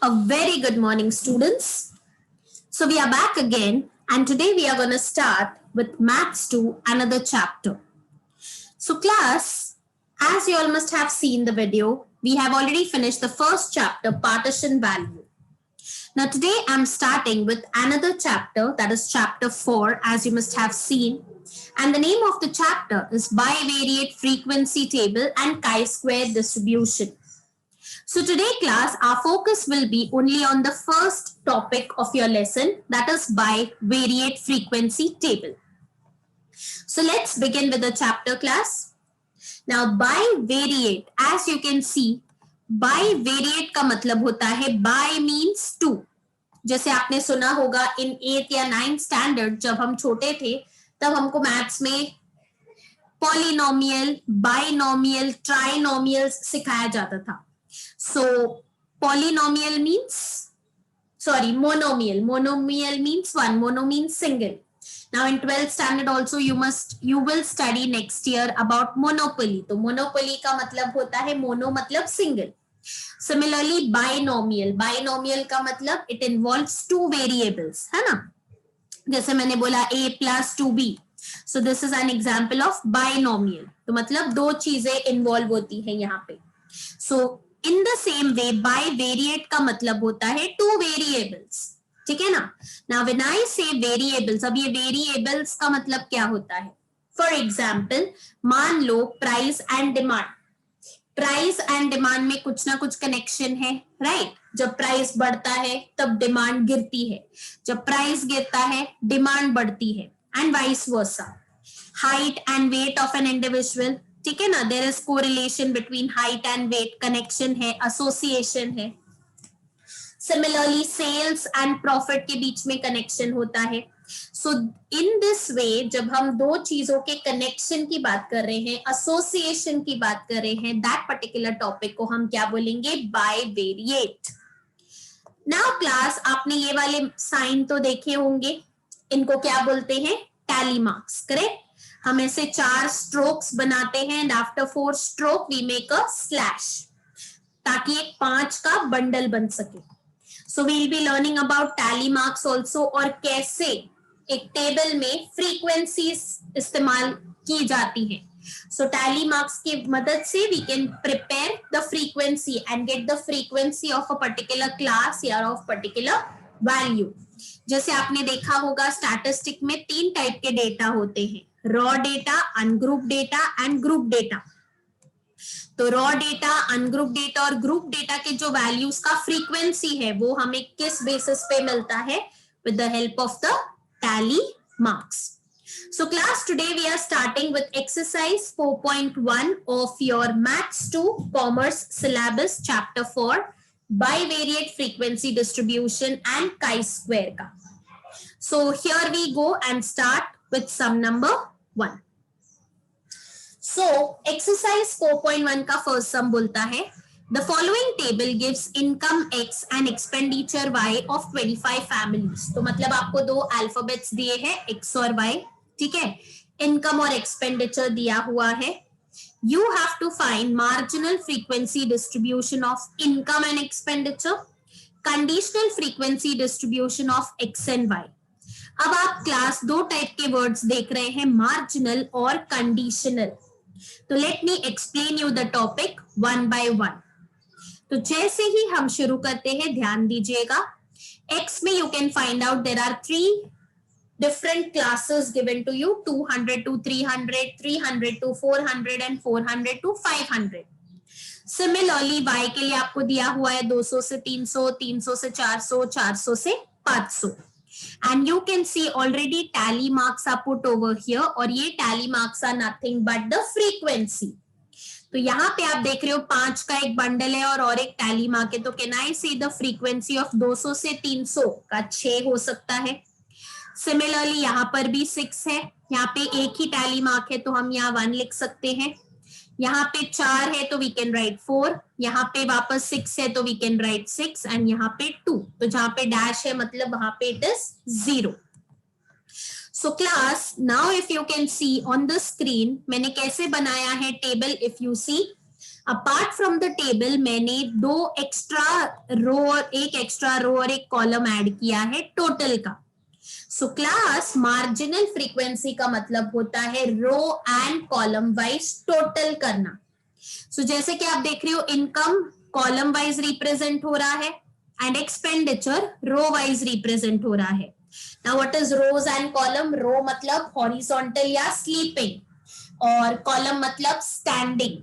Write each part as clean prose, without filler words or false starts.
A very good morning, students. So we are back again, and today we are going to start with Maths 2, another chapter. So class, as you all must have seen the video, we have already finished the first chapter, partition value. Now today I'm starting with another chapter, that is chapter 4, as you must have seen. And the name of the chapter is bivariate frequency table and chi-square distribution. So today class, our focus will be only on the first topic of your lesson, that is bivariate frequency table. So let's begin with the chapter class. Now bivariate, as you can see, bivariate का मतलब होता है by means two. जैसे आपने सुना होगा इन 8th या 9th standard जब हम छोटे थे तब हमको मैथ्स में पॉलिनोमियल, बाइनोमियल, ट्राइनोमियल सिखाया जाता था. So polynomial means, monomial. Monomial means one, mono means single. Now in 12th standard also you will study next year about monopoly. तो monopoly का मतलब होता है mono मतलब single. Similarly binomial, binomial का मतलब it involves two variables, है ना? जैसे मैंने बोला a plus 2b. So this is an example of binomial. तो मतलब दो चीजें involve होती हैं यहाँ पे. So in the same way bivariate का मतलब होता है two variables. ठीक है ना? Now when I say variables, अब ये variables का मतलब क्या होता है? For example, मान लो price and demand. Price and demand में कुछ ना कुछ connection है, right? जब price बढ़ता है तब demand गिरती है, जब price गिरता है demand बढ़ती है, and vice versa. Height and weight of an individual, ठीक है ना? There is correlation between height and weight, connection है, association है. Similarly, sales and profit के बीच में connection होता है. So in this way, जब हम दो चीजों के connection की बात कर रहे हैं, association की बात कर रहे हैं, that particular topic को हम क्या बोलेंगे? Bivariate. Now class, आपने ये वाले sign तो देखे होंगे. इनको क्या बोलते हैं? Tally marks, correct? हम ऐसे 4 strokes बनाते हैं and after 4 stroke we make a slash ताकि एक 5 का बंडल बन सके. So we'll be learning about tally marks also और कैसे एक टेबल में frequencies इस्तेमाल की जाती हैं. So tally marks की मदद से we can prepare the frequency and get the frequency of a particular class या of particular value. जैसे आपने देखा होगा स्टैटिस्टिक में 3 टाइप के डेटा होते हैं, raw data, ungroup data and group data. तो रॉ डेटा, अनग्रुप डेटा और ग्रुप डेटा के जो वैल्यूज का फ्रीक्वेंसी है वो हमें किस बेसिस पे मिलता है? With the help of the tally marks. So class, today we are starting with exercise 4.1 of your Maths 2 Commerce syllabus chapter 4 bivariate frequency distribution and chi-square का. So here we go and start with sum number 1. So exercise 4.1 का first sum बोलता है the following table gives income x and expenditure y of 25 families. तो मतलब आपको दो alphabets दिए हैं x और y, ठीक है? Income और expenditure दिया हुआ है. You have to find marginal frequency distribution of income and expenditure, conditional frequency distribution of x and y. अब आप क्लास दो टाइप के वर्ड्स देख रहे हैं, मार्जिनल और कंडीशनल. तो let me explain you the topic one by one. तो जैसे ही हम शुरू करते हैं ध्यान दीजिएगा. एक्स में you can find out there are 3 different classes given to you, 200 to 300, 300 to 400 and 400 to 500. Similarly, y के लिए आपको दिया हुआ है 200 से 300, 300 से 400, 400 से 500. And you can see already tally marks are put over here और ये tally marks are nothing but the frequency. तो यहाँ पे आप देख रहे हो 5 का एक बंडल है और एक tally mark है. तो can I say the frequency of 200 से 300 का 6 हो सकता है. Similarly यहाँ पर भी 6 है, यहाँ पे एक ही tally mark है तो हम यहाँ 1 लिख सकते हैं. यहाँ पे 4 है तो we can write 4, यहाँ पे वापस 6 है तो we can write 6 and यहाँ पे 2. तो जहाँ पे डैश है मतलब वहां पे it is 0. So class, now if you can see on the screen, मैंने कैसे बनाया है table. If you see, apart from the table मैंने दो एक्स्ट्रा रो और एक एक्स्ट्रा रो और एक कॉलम ऐड किया है टोटल का. सो क्लास मार्जिनल फ्रीक्वेंसी का मतलब होता है row and column wise total करना. सो जैसे कि आप देख रहे हो इनकम कॉलम वाइज रिप्रेजेंट हो रहा है and expenditure row wise represent हो रहा है. Now what is rows and column? Row मतलब हॉरिजॉन्टल या स्लीपिंग और कॉलम मतलब स्टैंडिंग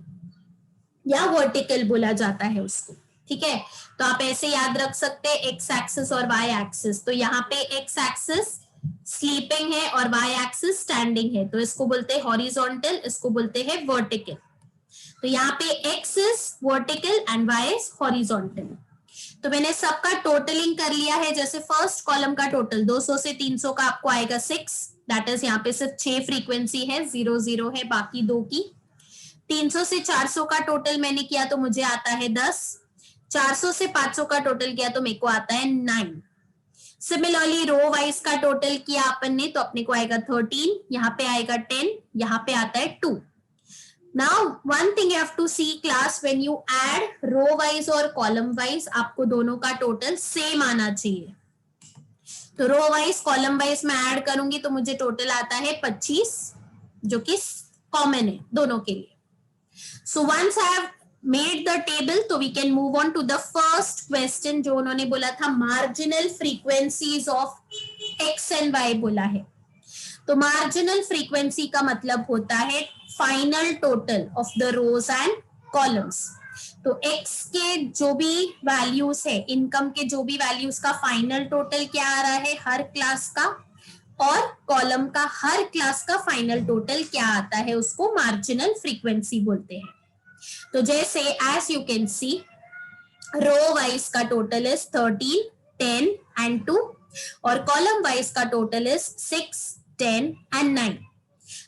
या वर्टिकल बोला जाता है उसको. ठीक है, तो आप ऐसे याद रख सकते हैं एक्स एक्सिस और वाई एक्सिस. तो यहाँ पे एक्स एक्सिस स्लीपिंग है और वाई एक्सिस स्टैंडिंग है, तो इसको बोलते हैं हॉरिजॉन्टल, इसको बोलते हैं वर्टिकल. तो यहाँ पे X is vertical and Y is horizontal. तो मैंने सबका टोटलिंग कर लिया है. जैसे फर्स्ट कॉलम का टोटल 200 से 300 का आपको आएगा 6, दैट इज यहाँ पे सिर्फ 6 फ्रीक्वेंसी है, 0 0 है बाकी दो की. 300 से 400 का टोटल मैंने किया तो मुझे आता है 10. 400 से 500 का टोटल किया तो मेरे को आता है 9. सिमिलरली रो वाइज का टोटल किया अपन ने तो अपने को आएगा 13, यहाँ पे आएगा 10, यहाँ पे आता है 2. Now one thing you have to see class, when you add row wise और कॉलम वाइज आपको दोनों का टोटल सेम आना चाहिए. तो रो वाइज कॉलम वाइज मैं ऐड करूंगी तो मुझे टोटल आता है 25, जो कि कॉमन है दोनों के लिए. So once I have made the table, तो we can move on to the first question जो उन्होंने बोला था marginal frequencies of x and y बोला है. तो marginal frequency का मतलब होता है final total of the rows and columns. तो x के जो भी वैल्यूज है, इनकम के जो भी वैल्यूज का फाइनल टोटल क्या आ रहा है हर क्लास का, और कॉलम का हर क्लास का फाइनल टोटल क्या आता है, उसको मार्जिनल फ्रीक्वेंसी बोलते हैं. तो जैसे as you can see row wise का टोटल इज 13, 10 एंड 2 और कॉलम वाइज का टोटल इज 6, 10 एंड 9.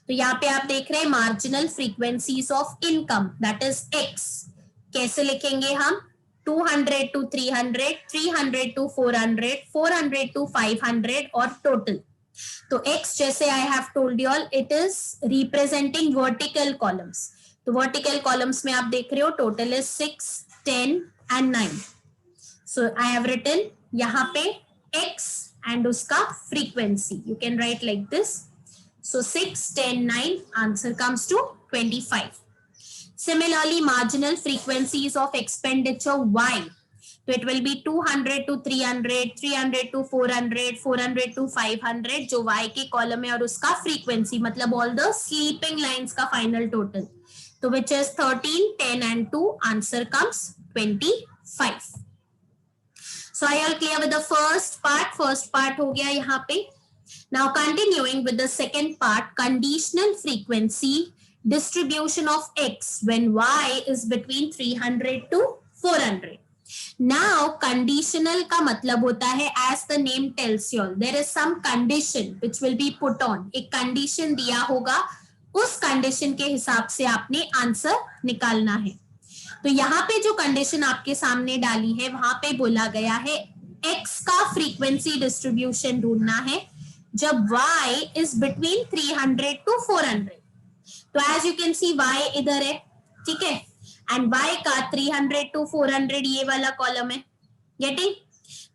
तो यहाँ पे आप देख रहे हैं marginal frequencies of income that is X. कैसे लिखेंगे हम? 200 टू 300, 300 टू 400, 400 टू 500 और टोटल. तो x जैसे I have told you all it is representing vertical columns. तो वर्टिकल कॉलम्स में आप देख रहे हो total is 6, 10 and 9. So I have written यहाँ पे x एंड उसका frequency. You can write like this. So 6, 10, 9 answer comes to 25. Similarly, marginal frequencies of expenditure y. So it will be 200 to 300, 300 to 400, 400 to 500 जो y के column है और उसका frequency मतलब all the sleeping lines का final total. तो which is 13, 10 and 2 answer comes 25. So are you all clear with the first part? First part हो गया यहाँ पे. Now continuing with the second part, conditional frequency distribution of x when y is between 300 to 400. Now conditional का मतलब होता है as the name tells you all there is some condition which will be put on. एक condition दिया होगा, उस condition के हिसाब से आपने आंसर निकालना है. तो यहाँ पे जो कंडीशन आपके सामने डाली है वहां पे बोला गया है x का फ्रीक्वेंसी डिस्ट्रीब्यूशन ढूंढना है जब y is between 300 to 400. तो as you can see y इधर है, ठीक है, एंड y का 300 to 400 ये वाला कॉलम है. गेटिंग?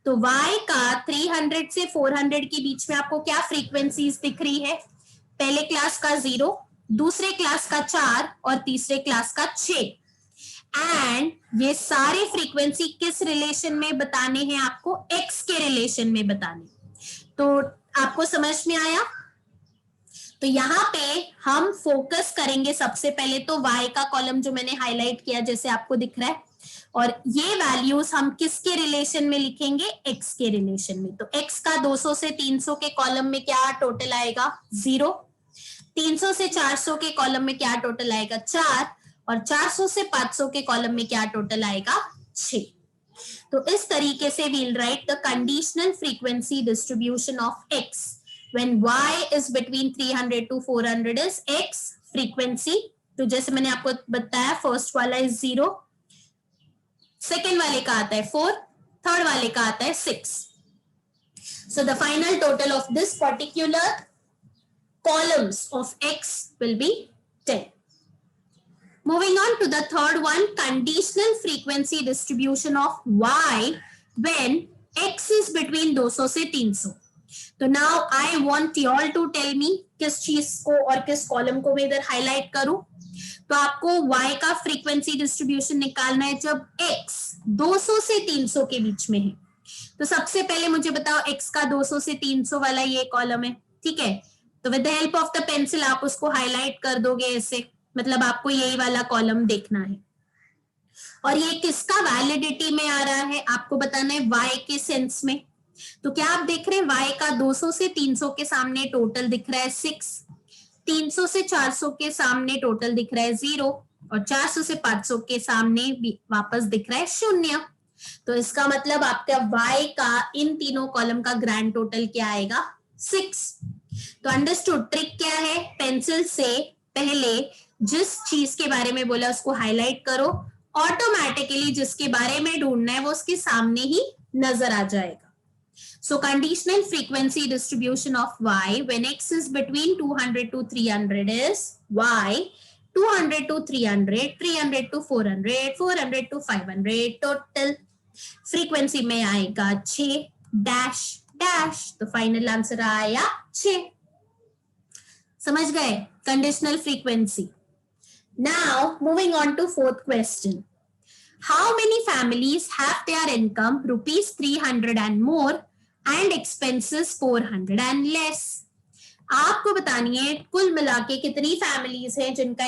तो y का 300 से 400 के बीच में आपको क्या फ्रीक्वेंसीज दिख रही है? पहले क्लास का 0, दूसरे क्लास का 4 और तीसरे क्लास का 6. एंड ये सारे फ्रीक्वेंसी किस रिलेशन में बताने हैं आपको? x के रिलेशन में बताने. तो आपको समझ में आया? तो यहाँ पे हम फोकस करेंगे सबसे पहले तो y का कॉलम जो मैंने हाईलाइट किया जैसे आपको दिख रहा है, और ये वैल्यूज हम किसके रिलेशन में लिखेंगे? x के रिलेशन में. तो x का 200 से 300 के कॉलम में क्या टोटल आएगा? 0. 300 से 400 के कॉलम में क्या टोटल आएगा? 4. और 400 से 500 के कॉलम में क्या टोटल आएगा? 6. तो इस तरीके से we'll write the conditional frequency distribution of x when y is between 300 to 400 is x frequency. तो जैसे मैंने आपको बताया फर्स्ट वाला is 0, सेकेंड वाले का आता है 4, थर्ड वाले का आता है 6. So the final total of this particular columns of x will be 10. Moving on to the third one, conditional frequency distribution of y when x is between 200 से 300. तो now I want you all to tell me किस चीज को और किस column को मैं इधर हाईलाइट करूं. तो आपको y का फ्रीक्वेंसी डिस्ट्रीब्यूशन निकालना है जब x 200 से 300 के बीच में है. तो सबसे पहले मुझे बताओ x का 200 से 300 वाला ये कॉलम है, ठीक है. तो with the help of the pencil आप उसको हाईलाइट कर दोगे ऐसे, मतलब आपको यही वाला कॉलम देखना है. और ये किसका वैलिडिटी में आ रहा है आपको बताना है, y के सेंस में. तो क्या आप देख रहे हैं y का 200 से 300 के सामने टोटल दिख रहा है 6, 300 से 400 के सामने टोटल दिख रहा है 0 और 400 से 500 के सामने भी वापस दिख रहा है 0. तो इसका मतलब आपका y का इन तीनों कॉलम का ग्रैंड टोटल क्या आएगा, 6. तो अंडरस्टूड. ट्रिक क्या है, पेंसिल से पहले जिस चीज के बारे में बोला उसको हाईलाइट करो, ऑटोमेटिकली जिसके बारे में ढूंढना है वो उसके सामने ही नजर आ जाएगा. So conditional frequency distribution of y when x is between 200 to 300 is y 200 to 300, 300 to 400, 400 to 500. Total frequency में आएगा 6 डैश डैश. तो फाइनल आंसर आया 6. समझ गए conditional frequency. Now moving on to fourth question. How many families have their income rupees 300 and more and expenses 400 and less? आपको बतानी है कुल मिला के कितनी फैमिलीज हैं जिनका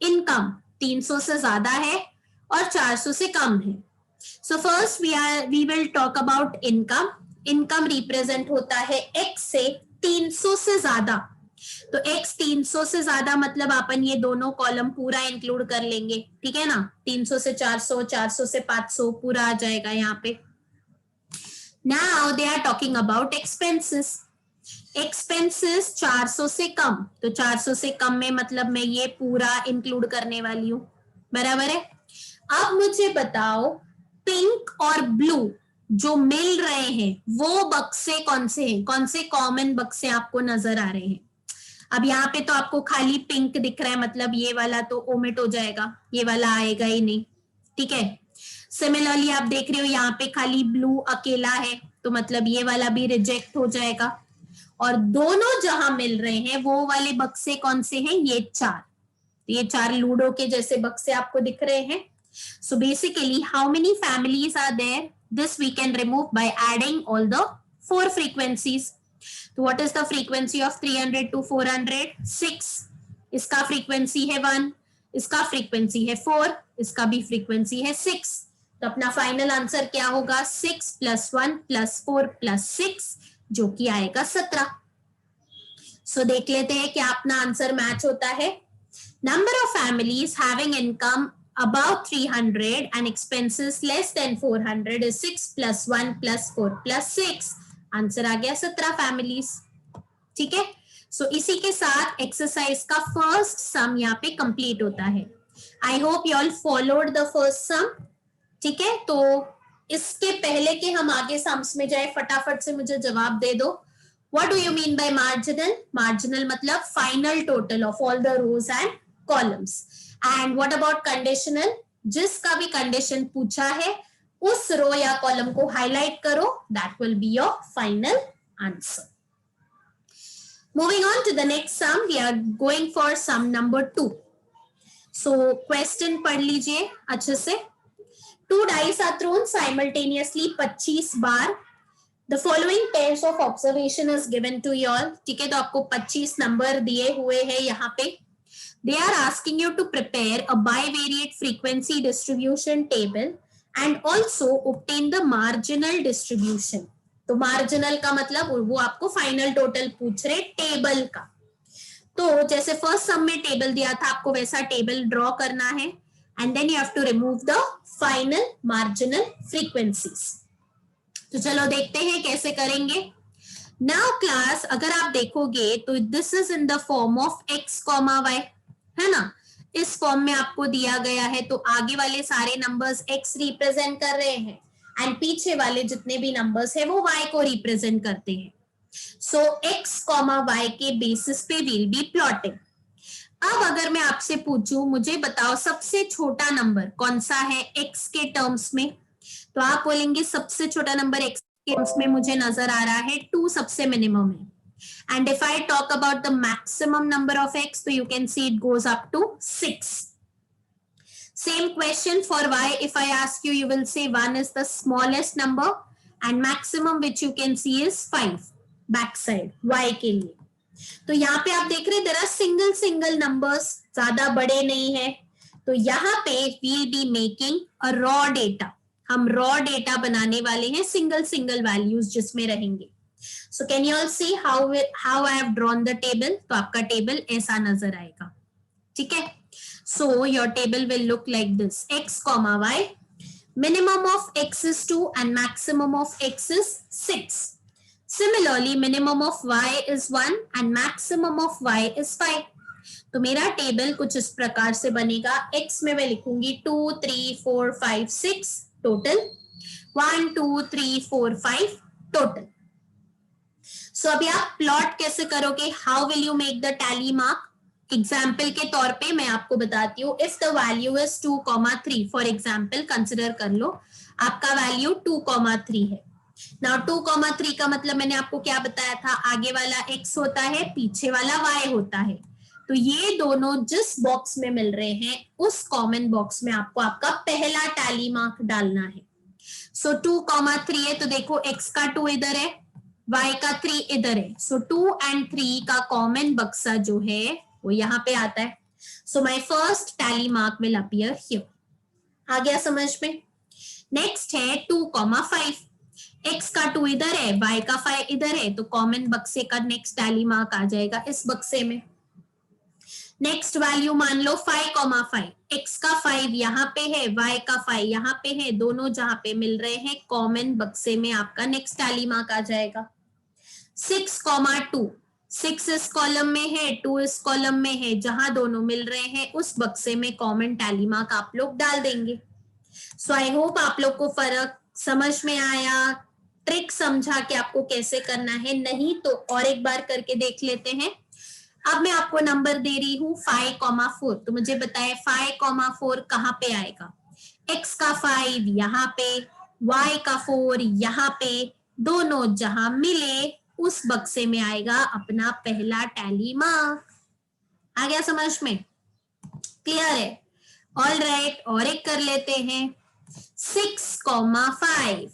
इनकम 300 से ज्यादा है और 400 से कम है. So first we will talk about income. Income represent होता है x से 300 से ज्यादा. तो x 300 से ज्यादा मतलब अपन ये दोनों कॉलम पूरा इंक्लूड कर लेंगे, ठीक है ना. 300 से 400, 400 से 500 पूरा आ जाएगा यहाँ पे. Now they are talking about expenses. Expenses 400 से कम. तो 400 से कम में मतलब मैं ये पूरा इंक्लूड करने वाली हूँ, बराबर है. अब मुझे बताओ पिंक और ब्लू जो मिल रहे हैं वो बक्से कौन से हैं, कौन से कॉमन बक्से आपको नजर आ रहे हैं. अब यहाँ पे तो आपको खाली पिंक दिख रहा है, मतलब ये वाला तो ओमिट हो जाएगा, ये वाला आएगा ही नहीं, ठीक है. सिमिलरली आप देख रहे हो यहाँ पे खाली ब्लू अकेला है, तो मतलब ये वाला भी रिजेक्ट हो जाएगा. और दोनों जहां मिल रहे हैं वो वाले बक्से कौन से हैं, ये 4. ये 4 लूडो के जैसे बक्से आपको दिख रहे हैं. So basically how many families are there, this we can remove by adding all the 4 frequencies. तो what is the frequency of 300 to 400? 6. इसका फ्रीक्वेंसी है 1, इसका फ्रीक्वेंसी है 4, इसका भी फ्रीक्वेंसी है 6. तो अपना फाइनल आंसर क्या होगा, 6 + 1 + 4 + 6 जो कि आएगा 17. सो देख लेते हैं क्या अपना आंसर मैच होता है. Number of families having income above 300 and expenses less than 400 is 6 + 1 + 4 + 6. Answer आ गया 17 फैमिलीज, ठीक है. सो इसी के साथ एक्सरसाइज का फर्स्ट सम यहाँ पे कंप्लीट होता है. I hope you all followed the first sum, ठीक है. तो इसके पहले के हम आगे सम्स में जाए, फटाफट से मुझे जवाब दे दो. What do you mean by marginal? Marginal मतलब final total of all the rows and columns. And what about conditional? जिसका भी कंडीशन पूछा है उस रो या कॉलम को हाईलाइट करो, that will be your final answer. Moving on to the next sum, we are going for sum number 2. So question पढ़ लीजिए अच्छे से. 2 dice are thrown simultaneously 25 bar. The following pairs of observation is given to you all. ठीक है, तो आपको 25 number दिए हुए हैं यहाँ पे. They are asking you to prepare a bivariate frequency distribution table and also obtain the marginal distribution. तो मार्जिनल का मतलब वो आपको फाइनल टोटल पूछ रहे टेबल का. तो जैसे फर्स्ट सम में टेबल दिया था आपको वैसा टेबल ड्रॉ करना है and then you have to remove the final marginal frequencies. तो चलो देखते हैं कैसे करेंगे. नाउ क्लास अगर आप देखोगे तो this is in the form of x, y, है ना. इस फॉर्म में आपको दिया गया है, तो आगे वाले सारे नंबर्स x रिप्रेजेंट कर रहे हैं एंड पीछे वाले जितने भी नंबर्स है वो y को रिप्रेजेंट करते हैं. सो x, y के बेसिस पे विल बी प्लॉटिंग. अब अगर मैं आपसे पूछूं, मुझे बताओ सबसे छोटा नंबर कौन सा है x के टर्म्स में, तो आप बोलेंगे सबसे छोटा नंबर x के टर्म्स में मुझे नजर आ रहा है 2 सबसे मिनिमम है. And if I talk about the maximum number of x, so you can see it goes up to 6. Same question for y. If I ask you, you will say 1 is the smallest number and maximum which you can see is 5. Backside y के लिए. तो यहाँ पे आप देख रहे हैं there are single single numbers, ज्यादा बड़े नहीं है. तो यहाँ पे we'll be making a raw data. हम raw data बनाने वाले हैं सिंगल सिंगल वैल्यूज जिसमें रहेंगे. So can you all see how I have drawn the table? तो आपका टेबल ऐसा नजर आएगा. ठीक है. So your table will look like this: x, y. Minimum of x is 2 and maximum of x is 6. Similarly, minimum of y is 1 and maximum of y is 5. तो मेरा table कुछ इस प्रकार से बनेगा. x में मैं लिखूंगी 2, 3, 4, 5, 6 टोटल, 1, 2, 3, 4, 5 टोटल. सो अभी आप प्लॉट कैसे करोगे? How will you make the tally mark? Example के तौर पे मैं आपको बताती हूँ. If the value is 2,3, for example consider कर लो आपका वैल्यू 2,3 है. नाउ 2,3 का मतलब मैंने आपको क्या बताया था? आगे वाला x होता है, पीछे वाला y होता है. तो ये दोनों जिस बॉक्स में मिल रहे हैं उस कॉमन बॉक्स में आपको आपका पहला टैली मार्क डालना है. सो 2,3 है तो देखो x का 2 इधर है, y का 3 इधर है. सो 2 and 3 का कॉमन बक्सा जो है वो यहाँ पे आता है. So my first tally mark will appear here. आ गया समझ में? नेक्स्ट है 2,5. x का 2 इधर है, y का 5 इधर है, तो कॉमन बक्से का नेक्स्ट टैली मार्क आ जाएगा इस बक्से में. नेक्स्ट वैल्यू मान लो 5,5. x का 5 यहाँ पे है, y का 5 यहाँ पे है, दोनों जहां पे मिल रहे हैं कॉमन बक्से में आपका नेक्स्ट टैली मार्क आ जाएगा. 6,2. 6 इस कॉलम में है, 2 इस कॉलम में है, जहां दोनों मिल रहे हैं उस बक्से में कॉमन टैली मार्क आप लोग डाल देंगे. सो आई होप आप लोग को फर्क समझ में आया, ट्रिक समझा कि आपको कैसे करना है. नहीं तो और एक बार करके देख लेते हैं. अब मैं आपको नंबर दे रही हूँ 5,4. तो मुझे बताए 5,4 कहाँ पे आएगा? x का 5 यहाँ पे, y का 4 यहाँ पे, दोनों जहां मिले उस बक्से में आएगा अपना पहला टैली मार्क. आ गया समझ में? क्लियर है? ऑल राइट, और एक कर लेते हैं. 6,5.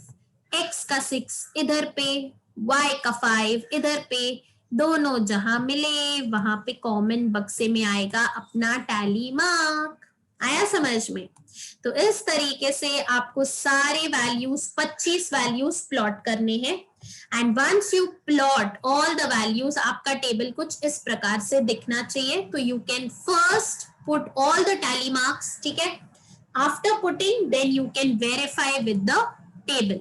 x का 6 इधर पे, y का 5 इधर पे, दोनों जहां मिले वहां पे कॉमन बक्से में आएगा अपना टैली मार्क. आया समझ में? तो इस तरीके से आपको सारे वैल्यूज 25 वैल्यूज प्लॉट करने हैं. And once you plot all the values, आपका टेबल कुछ इस प्रकार से दिखना चाहिए. तो you can first put all the tally marks. ठीक है? After putting then you can verify with the table.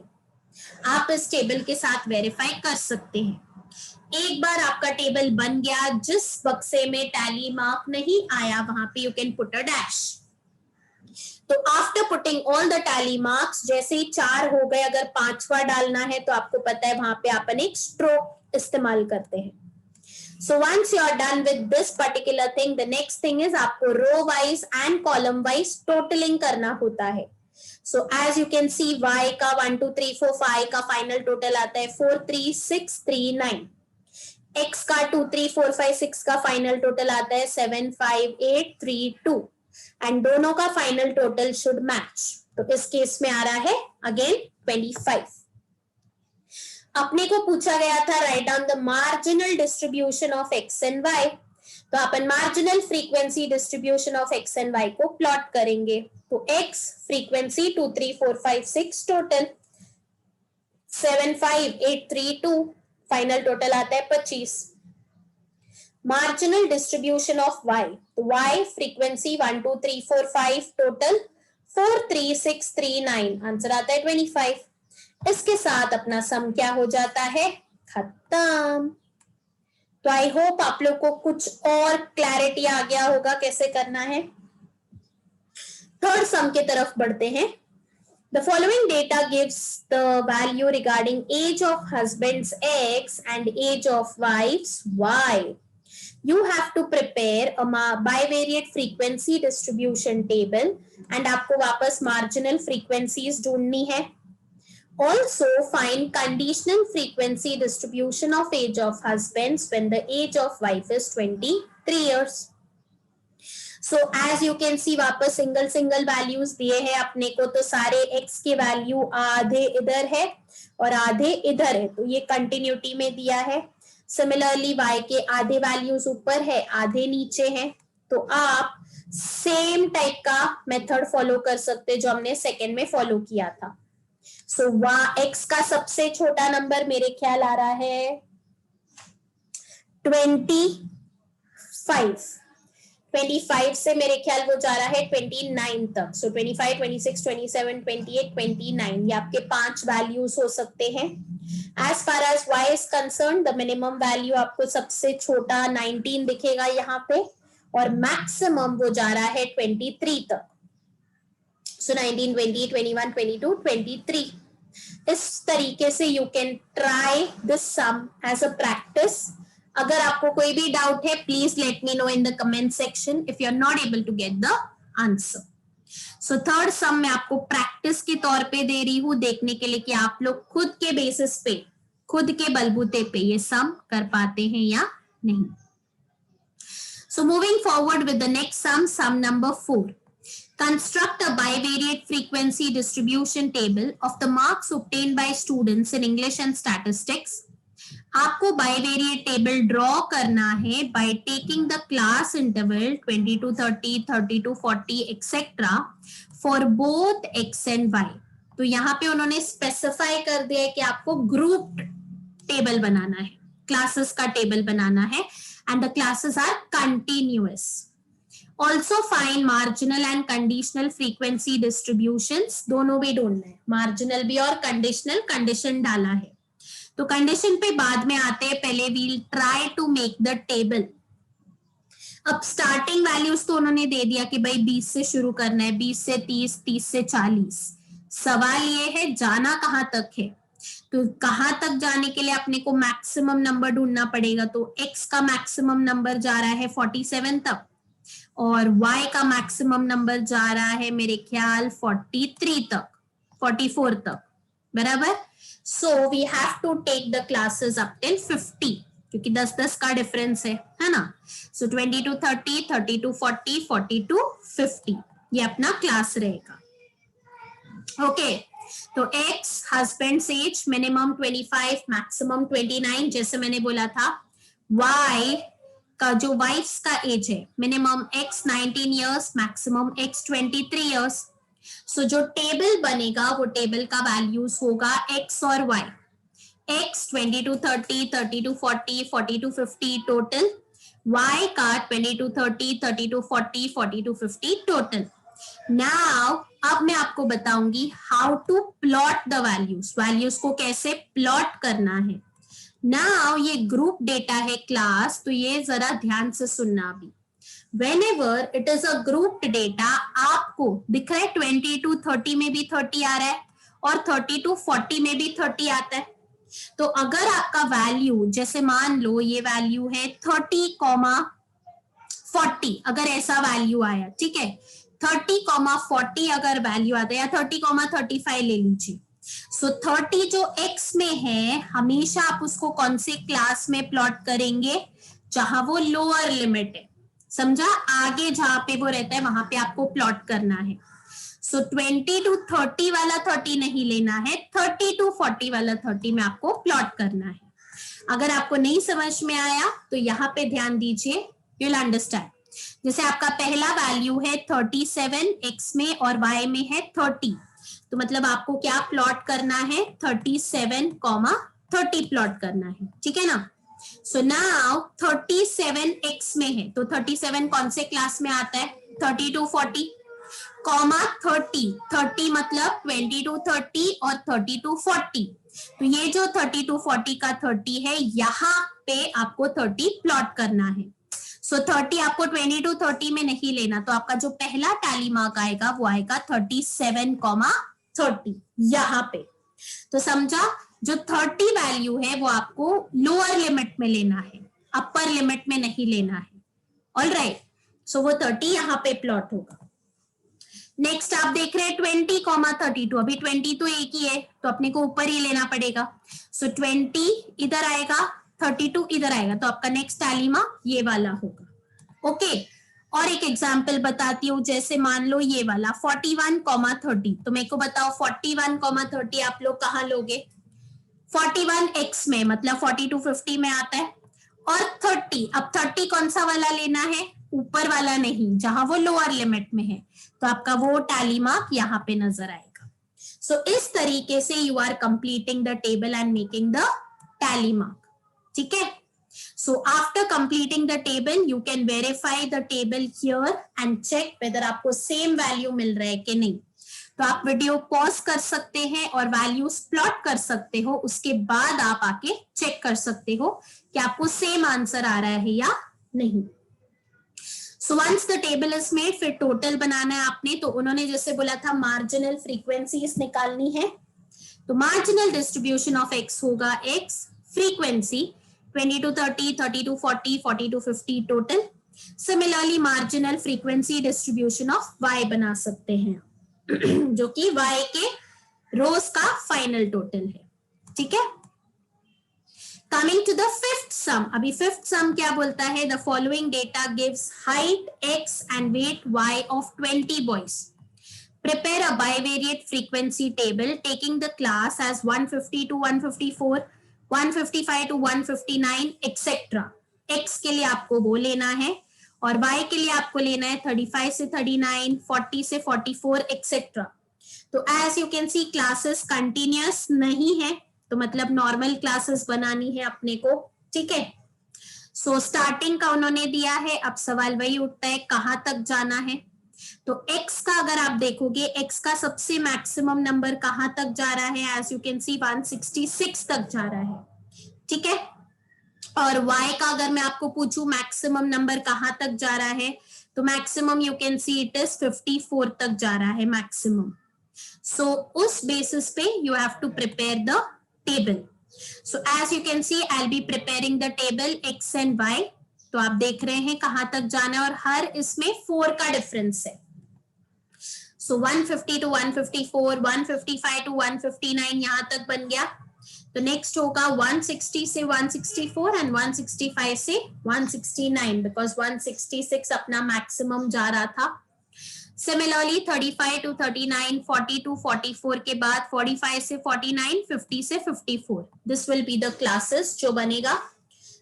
आप इस टेबल के साथ वेरीफाई कर सकते हैं. एक बार आपका टेबल बन गया, जिस बक्से में टैली मार्क नहीं आया वहां पे you can put a dash. तो after putting all the tally marks, जैसे ही 4 हो गए, अगर 5वां डालना है तो आपको पता है वहां पे अपन एक स्ट्रोक इस्तेमाल करते हैं. So once you are done with this particular thing, the next thing is आपको row wise and column wise totalling करना होता है. So as you can see y का 1, 2, 3, 4, 5 का फाइनल टोटल आता है 4, 3, 6, 3, 9. x का 2, 3, 4, 5, 6 का फाइनल टोटल आता है 7, 5, 8, 3, 2. एंड दोनों का फाइनल टोटल शुड मैच. तो इस केस में आ रहा है अगेन 25. अपने को पूछा गया था write down the marginal distribution of x and y. तो अपन marginal frequency distribution of x and y को प्लॉट करेंगे. तो x frequency 2, 3, 4, 5, 6 total, 7, 5, 8, 3, 2, final total आता है 25. मार्जिनल डिस्ट्रीब्यूशन ऑफ y, तो y फ्रीक्वेंसी 1, 2, 3, 4, 5 टोटल, 4, 3, 6, 3, 9, आंसर आता है 25. इसके साथ अपना सम क्या हो जाता है? खत्म. तो आई होप आप लोग को कुछ और क्लैरिटी आ गया होगा कैसे करना है. थर्ड सम के तरफ बढ़ते हैं. The following data gives the value regarding age of husbands x and age of wives y. You have to prepare a bivariate frequency distribution table and आपको वापस marginal frequencies ढूंढनी है. Also find conditional frequency distribution of age of husbands when the age of wife is 23 years. So as you can see वापस single values दिए हैं अपने को, तो सारे x के वैल्यू आधे इधर है और आधे इधर है, तो ये कंटिन्यूटी में दिया है. सिमिलरली y के आधे वैल्यूज ऊपर है, आधे नीचे हैं, तो आप सेम टाइप का मेथड फॉलो कर सकते जो हमने सेकेंड में फॉलो किया था. सो x का सबसे छोटा नंबर मेरे ख्याल आ रहा है 25 से मेरे ख्याल वो जा रहा है 29 तक. सो 25, 26, 27, 28, 29 ये आपके 5 वैल्यूज हो सकते हैं. As far as y is concerned, the minimum value आपको सबसे छोटा 19 दिखेगा यहाँ पे, और मैक्सिमम वो जा रहा है 23 तक. सो 19, 20, 21, 22, 23. इस तरीके से you can try this sum as a practice. अगर आपको कोई भी डाउट है, please let me know in the comment section if you are not able to get the answer. So third sum मैं आपको प्रैक्टिस के तौर पे दे रही हूँ, देखने के लिए कि आप लोग खुद के बेसिस पे, खुद के बलबूते पे ये सम कर पाते हैं या नहीं. So moving forward with the next sum number 4. Construct a bivariate frequency distribution table of the marks obtained by students in English and statistics. आपको बाइवेरिएट टेबल ड्रॉ करना है by taking the class interval 20 to 30, 30 to 40 etc. for both x and y. तो यहाँ पे उन्होंने specify कर दिया है कि आपको ग्रुप टेबल बनाना है, क्लासेस का टेबल बनाना है, and the classes are continuous. Also find marginal and conditional frequency distributions. दोनों भी ढूंढना है, marginal भी और conditional, condition डाला है. तो कंडीशन पे बाद में आते हैं, पहले we'll try to make the table. अब स्टार्टिंग वैल्यूज तो उन्होंने दे दिया कि भाई 20 से शुरू करना है, 20 से 30, 30 से 40. सवाल ये है जाना कहाँ तक है, तो कहाँ तक जाने के लिए अपने को मैक्सिमम नंबर ढूंढना पड़ेगा. तो x का मैक्सिमम नंबर जा रहा है 47 तक और y का मैक्सिमम नंबर जा रहा है मेरे ख्याल 43 तक, 44 तक, बराबर. So we have to take the classes up till 50 क्योंकि 10-10 का डिफरेंस है ना. So 20 to 30, 30 to 40, 40 to 50 ये अपना क्लास रहेगा. ओके, तो x husband as minimum 25, maximum 29 जैसे मैंने बोला था. y का जो वाइफ्स का एज है minimum x 19 years, maximum x 23 years. सो जो टेबल बनेगा वो टेबल का वैल्यूज होगा x और y. x 20 to 30, 30 to 40, 40 to 50 total. y का 20 to 30, 30 to 40, 40 to 50 total. Now अब मैं आपको बताऊंगी how to plot the values, values को कैसे प्लॉट करना है. नाउ ये ग्रुप डेटा है क्लास, तो ये जरा ध्यान से सुनना. अभी whenever it is a grouped data, आपको दिख रहा है 20 to 30 में भी 30 आ रहा है और 30 to 40 में भी 30 आता है. तो अगर आपका वैल्यू, जैसे मान लो ये वैल्यू है 30,40, अगर ऐसा वैल्यू आया, ठीक है, 30,40 अगर वैल्यू आता है, या 30,35 ले लीजिए. सो 30 जो x में है, हमेशा आप उसको कौन से क्लास में प्लॉट करेंगे, जहां वो लोअर लिमिट है, समझा. आगे जहां पे वो रहता है वहां पे आपको प्लॉट करना है. सो 20 to 30 वाला 30 नहीं लेना है, 30 to 40 वाला 30 में आपको प्लॉट करना है. अगर आपको नहीं समझ में आया तो यहाँ पे ध्यान दीजिए, यू विल अंडरस्टैंड. जैसे आपका पहला वैल्यू है 37 x में और y में है 30, तो मतलब आपको क्या प्लॉट करना है, 37,30 प्लॉट करना है, ठीक है ना. So now 37x में है, तो 37 कौन से क्लास में आता है, 30 to 40, कॉमा 30 मतलब 20 to 30 और 30 to 40. तो ये जो 30 to 40 का 30 है, यहाँ पे आपको 30 प्लॉट करना है. सो 30 आपको 20 to 30 में नहीं लेना, तो आपका जो पहला टैली मार्क आएगा वो आएगा 37,30 यहाँ पे. तो समझा, जो 30 वैल्यू है वो आपको लोअर लिमिट में लेना है. अपर लिमिट में नहीं लेना है। ऑलराइट, सो वो 30 यहाँ पे प्लॉट होगा। नेक्स्ट आप देख रहे हैं 20,32, अभी 20 तो एक ही है तो अपने को ऊपर ही लेना पड़ेगा। सो 20 इधर आएगा, 32 इधर आएगा, तो आपका नेक्स्ट टैली मार्क ये वाला होगा। ओके, और एक एग्जांपल बताती हूँ, जैसे मान लो ये वाला 41,30, तो मेरे को बताओ 41,30 आप लोग कहाँ लोगे? 41x में, मतलब 4250 में आता है, और 30, अब 30 कौन सा वाला लेना है? ऊपर वाला नहीं, जहां वो लोअर लिमिट में है, तो आपका वो टैली मार्क यहाँ पे नजर आएगा। सो इस तरीके से you are completing the table and making the tally mark. ठीक है, so after completing the table you can verify the table here and check whether आपको सेम वैल्यू मिल रहा है कि नहीं। तो आप वीडियो पॉज कर सकते हैं और वैल्यूज प्लॉट कर सकते हो, उसके बाद आप आके चेक कर सकते हो कि आपको सेम आंसर आ रहा है या नहीं। So once the table is made, फिर टोटल बनाना है आपने। तो उन्होंने जैसे बोला था मार्जिनल फ्रीक्वेंसीज निकालनी है, तो मार्जिनल डिस्ट्रीब्यूशन ऑफ एक्स होगा X frequency 20 to 30, 30 to 40, 40 to 50 total. Similarly marginal frequency distribution of Y बना सकते हैं जो कि y के रोज का फाइनल टोटल है। ठीक है, coming to the fifth sum. अभी फिफ्थ सम क्या बोलता है? The following data gives height x and weight y of 20 boys. Prepare a bivariate frequency table taking the class as 150 to 154, 155 to 159 etcetera. x के लिए आपको वो लेना है और y के लिए आपको लेना है 35 से 39, 40 से 44 एक्सेट्रा। तो as you can see classes continuous नहीं है, तो मतलब नॉर्मल क्लासेस बनानी है अपने को। ठीक है, सो स्टार्टिंग का उन्होंने दिया है, अब सवाल वही उठता है कहां तक जाना है। तो x का अगर आप देखोगे, x का सबसे मैक्सिमम नंबर कहां तक जा रहा है? एज यू कैन सी 166 तक जा रहा है। ठीक है, और y का अगर मैं आपको पूछूं मैक्सिमम नंबर कहां तक जा रहा है, तो maximum you can see it is 54 तक जा रहा है मैक्सिमम। सो उस बेसिस पे you have to prepare the table. So as you can see I will be preparing the table x and y। तो आप देख रहे हैं कहां तक जाना है, और हर इसमें 4 का डिफरेंस है। सो 150 to 154, 155 to 159 यहां तक बन गया। तो नेक्स्ट होगा 160 से 164 एंड 165 से 169, बिकॉज 166 अपना मैक्सिमम जा रहा था। सिमिलरली 35 to 39, 40 to 44 के बाद 45 से 49, 50 से 54, this will be the classes जो बनेगा।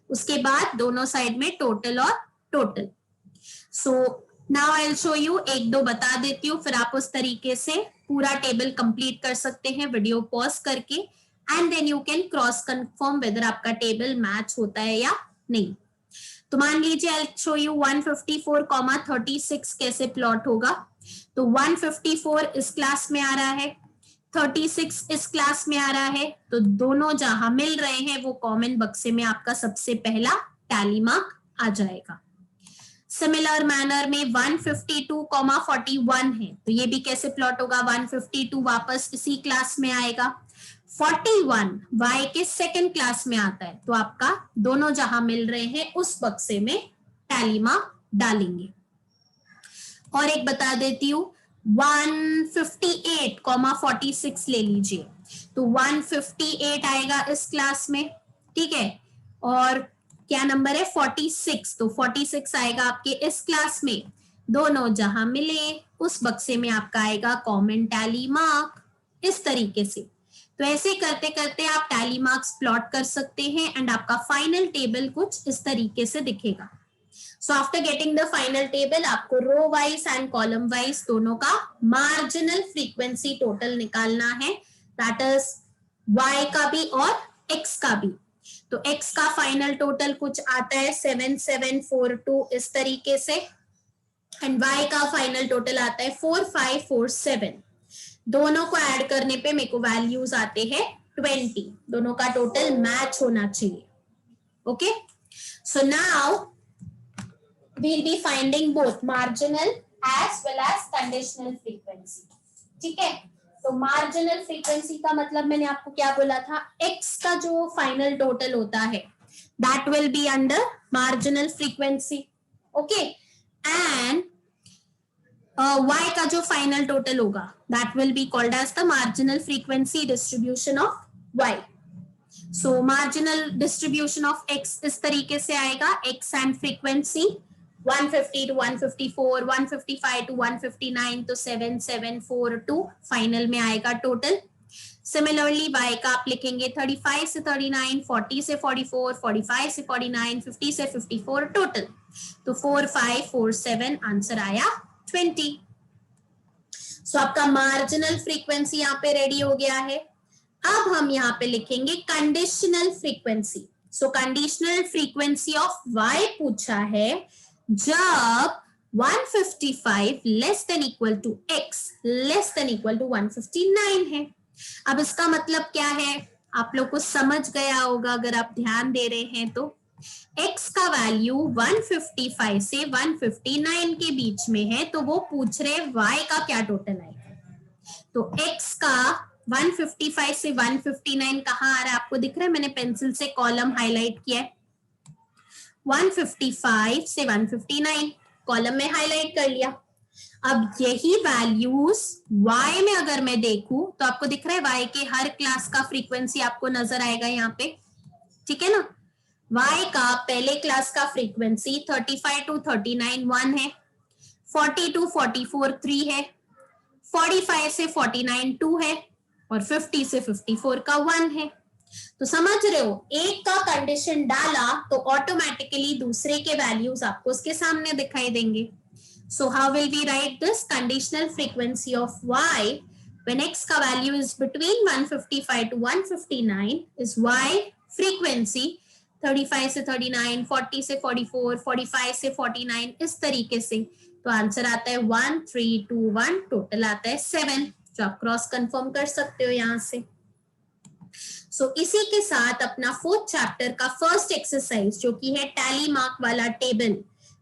उसके बाद दोनों साइड में टोटल और total. So now I will show you, एक दो बता देती हूँ, फिर आप उस तरीके से पूरा टेबल कंप्लीट कर सकते हैं वीडियो पॉज करके, and then you can cross confirm whether आपका टेबल मैच होता है या नहीं। तो मान लीजिए आई विल शो यू 154,36 कैसे प्लॉट होगा। तो 154 इस क्लास में आ रहा है, 36 इस क्लास में आ रहा है, तो दोनों जहां मिल रहे हैं वो कॉमन बक्से में आपका सबसे पहला टैली मार्क आ जाएगा। सिमिलर मैनर में 152,41 है, तो ये भी कैसे प्लॉट होगा? 152 वापस इसी क्लास में आएगा, 41 y के सेकंड क्लास में आता है, तो आपका दोनों जहां मिल रहे हैं उस बक्से में टैली मार्क डालेंगे। और एक बता देती हूँ 158,46 ले लीजिए, तो 158 आएगा इस क्लास में। ठीक है, और क्या नंबर है? 46, तो 46 आएगा आपके इस क्लास में। दोनों जहां मिले उस बक्से में आपका आएगा कॉमन टैली मार्क, इस तरीके से। तो ऐसे करते करते आप टैली मार्क्स प्लॉट कर सकते हैं एंड आपका फाइनल टेबल कुछ इस तरीके से दिखेगा। So after getting the final table आपको row wise and column wise दोनों का मार्जिनल फ्रीक्वेंसी टोटल निकालना है, दैट इज y का भी और x का भी। तो x का फाइनल टोटल कुछ आता है 7742 इस तरीके से, एंड y का फाइनल टोटल आता है 4547। दोनों को ऐड करने पे मेरे को वैल्यूज आते हैं 20, दोनों का टोटल मैच होना चाहिए। Okay, so now we'll be finding both marginal as well as conditional frequency. ठीक है, तो मार्जिनल फ्रीक्वेंसी का मतलब मैंने आपको क्या बोला था? x का जो फाइनल टोटल होता है that will be under marginal frequency. Okay, and y का जो final total होगा that will be called as the marginal frequency distribution of y. So marginal distribution of x इस तरीके से आएगा, x and frequency 150 to 154, 155 to 159 तो 742 final में आएगा टोटल. सिमिलरली y का आप लिखेंगे 35 से 39, 40 से 44, 45 से 49, 50 से 54 टोटल. तो 4547 आंसर आया 20. सो आपका मार्जिनल फ्रीक्वेंसी यहाँ पे रेडी हो गया है. अब हम यहाँ पे लिखेंगे conditional frequency. So conditional frequency of y पूछा है जब 155 less than equal to x less than equal to 159 है. अब इसका मतलब क्या है, आप लोग को समझ गया होगा अगर आप ध्यान दे रहे हैं तो. x का वैल्यू 155 से 159 के बीच में है, तो वो पूछ रहे y का क्या टोटल आएगा. तो x का 155 से 159 कहाँ आ रहा है आपको दिख रहा है, मैंने पेंसिल से कॉलम हाईलाइट किया है. 155 से 159 कॉलम में हाईलाइट कर लिया. अब यही वैल्यूज y में अगर मैं देखूं तो आपको दिख रहा है y के हर क्लास का फ्रीक्वेंसी आपको नजर आएगा यहाँ पे, ठीक है ना. y का पहले क्लास का फ्रीक्वेंसी 35 टू 39 1 है, 40 टू 44 3 है, 45 से 49 2 है और 50 से 54 का 1 है. तो समझ रहे हो, एक का कंडीशन डाला तो ऑटोमेटिकली दूसरे के वैल्यूज आपको उसके सामने दिखाई देंगे. So how will we write this conditional frequency of y when x का value is between 155 to 159 is y frequency 35 से 39, 40 से 44, 45 से 49 इस तरीके से. तो आंसर आता है 1321, टोटल आता है 7, जो आप क्रॉस कंफर्म कर सकते हो यहाँ से. सो इसी के साथ अपना 4th चैप्टर का फर्स्ट एक्सरसाइज जो कि है टैली मार्क वाला टेबल,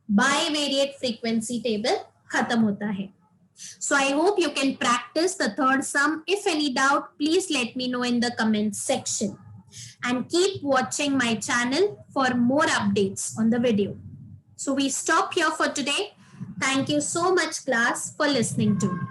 बाइवेरिएट फ्रीक्वेंसी टेबल, खत्म होता है. So I hope you can practice the third sum. If any doubt, please let me know in the comment section. And keep watching my channel for more updates on the video. So we stop here for today. Thank you so much class for listening to me.